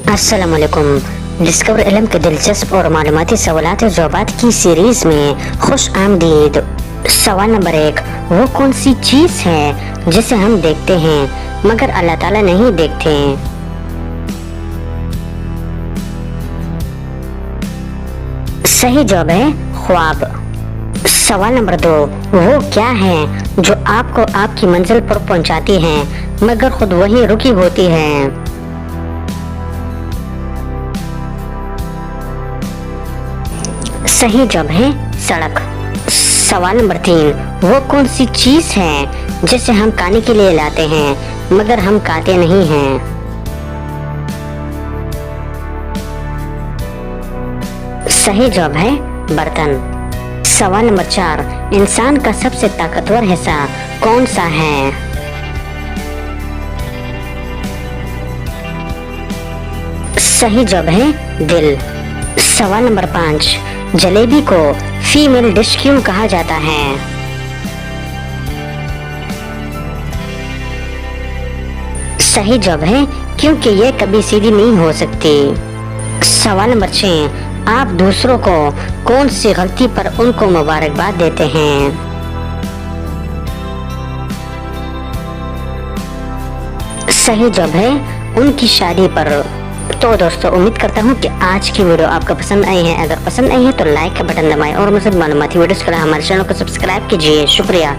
अस्सलाम वालेकुम। डिस्कवर इल्म के दिलचस्प और मालूमाती सवालात और जवाबात की सीरीज में खुश आमदीद। सवाल नंबर 1, वो कौन सी चीज़ है जिसे हम देखते हैं मगर अल्लाह ताला नहीं देखते? सही जवाब है ख्वाब। सवाल नंबर 2, वो क्या है जो आपको आपकी मंजिल पर पहुंचाती है मगर खुद वही रुकी होती है? सही जवाब है सड़क। सवाल नंबर 3, वो कौन सी चीज़ है जिसे हम खाने के लिए लाते हैं मगर हम खाते नहीं हैं? सही जवाब है बर्तन। सवाल नंबर 4, इंसान का सबसे ताकतवर हिस्सा कौन सा है? सही जवाब है दिल। सवाल नंबर 5, जलेबी को फीमेल डिश क्यों कहा जाता है? सही जवाब है क्योंकि ये कभी सीधी नहीं हो सकती। सवाल नंबर 6, आप दूसरों को कौन सी गलती पर उनको मुबारकबाद देते हैं? सही जवाब है उनकी शादी पर। तो दोस्तों, उम्मीद करता हूँ कि आज की वीडियो आपको पसंद आई है। अगर पसंद आई है तो लाइक का बटन दबाएं और मज़ीद मालूमाती वीडियोस के लिए हमारे चैनल को सब्सक्राइब कीजिए। शुक्रिया।